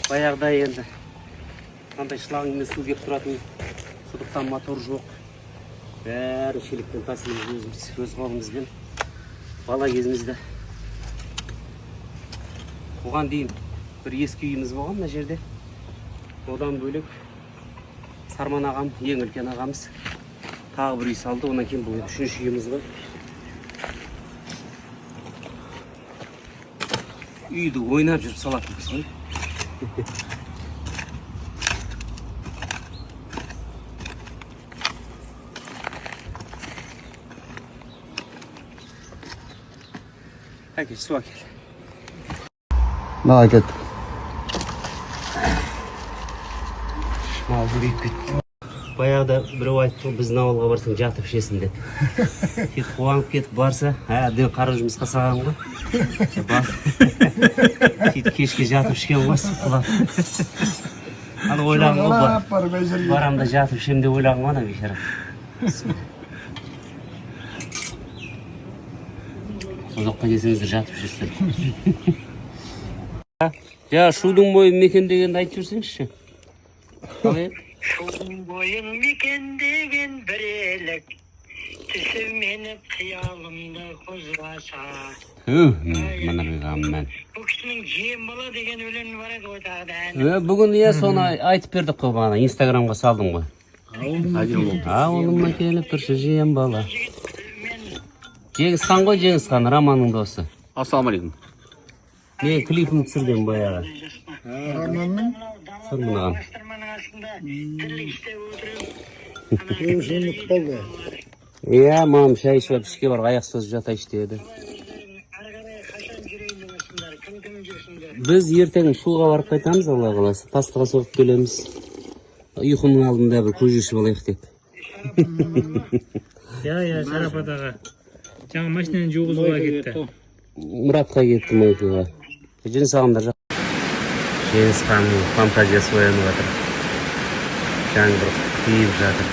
Баяғыда енді қандай шлангымен су кеп тұратын, құдықтан мотор жоқ. Бәрі шелектен тасымыз өзіміз, өз қолымызбен. Бала кезімізде. Оған дейін бір ескі үйіміз болған мына жерде. Одан бөлек Сарман ағам, ең үлкен ағамыз тағы бір үй салды. Онан кейін бұл үшінші үйіміз ғой. Үйді ойнап жүріп салатынбыз ғой. Әкел, су әкел. На, әкелдік. Мал көбейіп кетті. Баяғыда біреу айтты, біздің ауылға барсаң жатып ішесің деді. Тек қуанып кетіп барса, ден қара жұмысқа саған ғой. Сөйтіп кешке жатып ішкен ғой, сұқылап. Аны ойлағың ғой, барамда жатып ішем деп ойлағың ғой, ана бейшара. Ұзаққа келсеңіздер жатып ішесіздер. Шудың бойын мекендегенді айтып жүрсеңізші. Шудың бойын мекендеген бір елік, түсі мені қиялымды қозғаса. Манабек ағаммен. Бұл кісінің жем бала деген өлеңі бар еді ғой тағы да. Бүгін соны айтып бердік қой бағана, инстаграмға салдым ғой. Ауылыма келіп тұршы жем бала. Жеңісхан ғой, Жеңісхан, Романның досы. Ассалаумалейкум. Мен клипін түсірдім баяғы. Романның? Сарман ағам. Мамам шай ішіп ішке бар, аяқ созып жатайшы деді. Біз ертең суға барып қайтамыз, Алла қаласа. Тастыға соғып келеміз. Ұйқының алдында бір көже ішіп алайық деп. Шарапат аға. Жаңа машинаны жуғызуға кетті. Мұратқа кетті Майкыға. Жөн сағымдар жақ. Жеңісханның фантазиясы оянып жатыр. Жаңбыр құйып жатыр.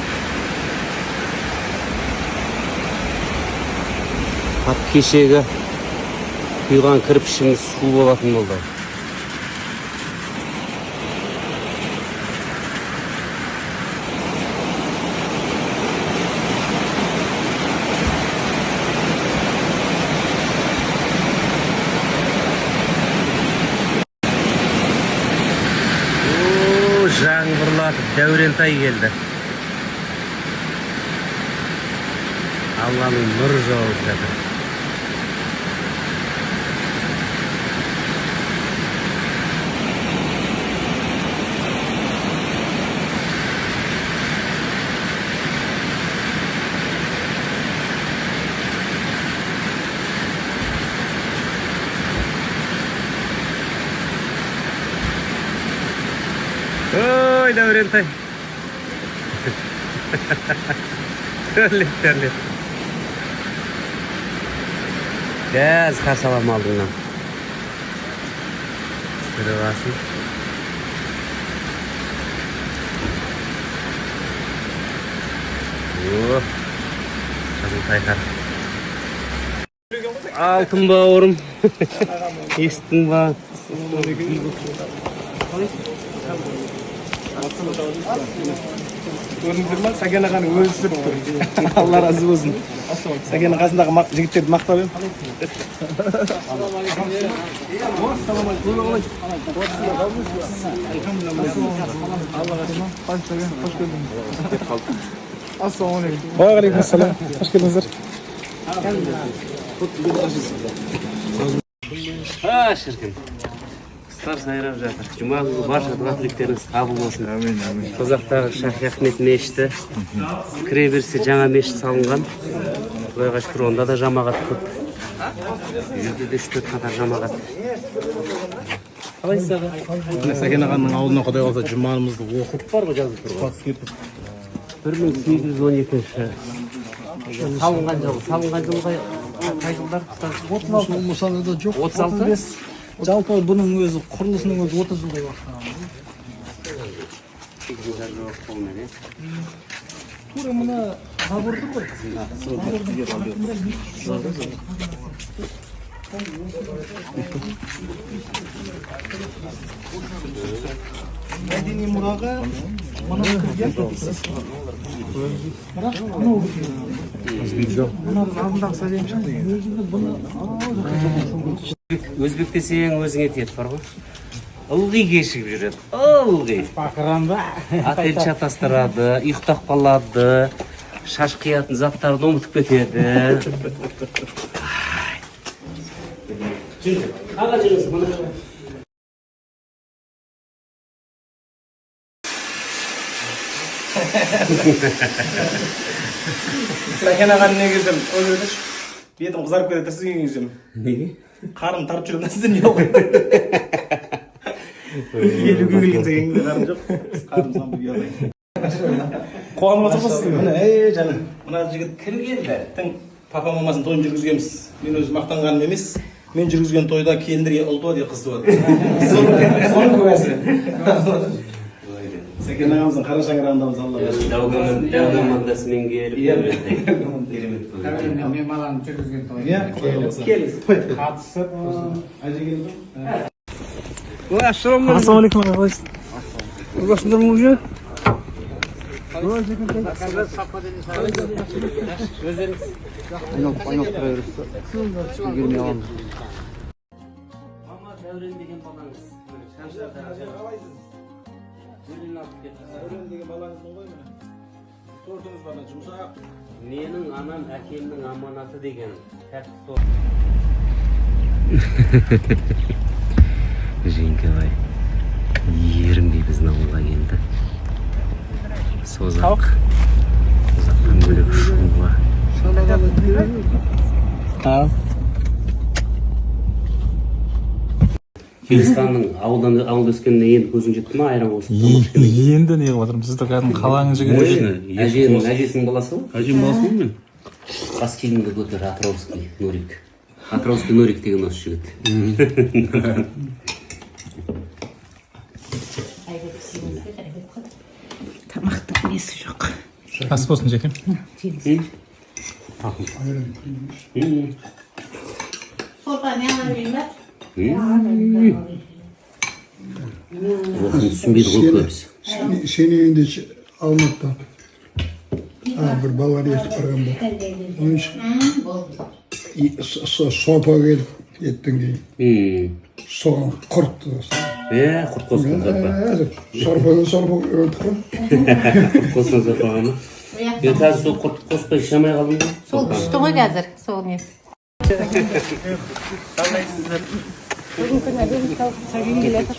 Ат кешегі құйған кірпішіміз су болатын болды. Жаңбырлатып Дәурентай келді. Алланың нұры жауып жатыр. Ой, Дәурентай. Төрлет. Гәз қарсалам алдыңнан. Сүрі басын. Қызыл тайқар. Алтын бауырым. Естің ба? Көрдіңіздер ма? Сәкен ағаны өзі сүріп тұр. Алла разы болсын. Сәкен қасындағы жігіттерді мақтап ем. Ассалаумалейкум. Уағалейкум ассалам. Қош келдіңіздер. Шіркін. Құстар сайрап жатыр. Жұма күнгі барша дұға тілектеріңіз қабыл болсын. Қазақтағы Шахи Ахмет мешіті кіре берсе жаңа мешіт салынған. Құдайға шүкір, онда да жамағат көп. Үйде де 3-4 қатар жамағат. Қалайсыз аға? Сәкен ағаның ауылына құдай қаласа жұманымызды оқып Бар ғой жазып тұр ғой. 1812 салынған жылы қай жылдар? 36 мұсалыда жоқ. 36? Жалпы бұның өзі құрылысының өзі 30 жылдай уақыт. тура мына забордур ғой. Мәдени мұрага мына кірген. Бірақ мынау мына алдындағы сәлем шықты. Өзбек десең өзіңе тиет бар ғой. Ылғи кешігіп жүреді. Ылғи. Бақыранда. Отель шатастырады, ұйықтап қалады, шаш қиятын заттарды ұмытып кетеді. Қаға жүріңіз, мұны. Сәкен ағаны не кездім? Өзірдіш. Бетім қызарып кетеді, сізген кездім. Неге? Қарым тарып жүрген сізден не ғой? Елуге келген сәкенге қарым жоқ. Қарым сан бүге алайын. Қуанып отырмыз. Мына, жаным. Мына жігіт кім келді? Тің папа мамасын тойын жүргізгенбіз. Мен өзі мақтанғаным емес. Мен жүргізген тойда келіндерге ұл туады, қыз туады. Соның куәсі. Сәкен ағамыздың қара шаңырағындамыз, Алла. Дәугамандасымен келіп. Мен баланы жүргізген той. Келіз. Қатысып. Әже келді. Ассалаумалейкум. Құрбасындар мұғы? Мама Дәурен деген балаңыз. Дәурен деген балаңыздың ғой міне. Тортыңыз бар, жұмсақ. Менің анам әкемнің аманаты деген тәртіп Жеңкебай ерінбей біздің ауылға келді. Созақ. Созақтан бөлек шуға. Келісханның ауылда өскенде енді көзің жетті ма, айран қосып? Енді не қылып жатырмын, сізді кәдімгі қаланың жігіті. Әжесінің баласы ғой? Әжем баласы ғой мен? Қас келінді көтер Атыраускай Нурик. Атыраускай Нурик деген осы жігіт. Тамақтың несі жоқ. Ас болсын жекем. Сорпа не алайын ба? Оқын түсінбейді ғой көбісі. Сені енді Алматыда бір балалар ертіп барған болды. Оның үшін сопа келіп еттің кейін. Соған құртты. Құрт қосқан сорпа. Сорпадан сорпа өтіп қой. Құрт қосқан сорпаға ма? Мен қазір сол құрт қоспай шамай қалдым ғой. Сол күшті ғой қазір, сол не. Бүгін күні әлем сәген келеді.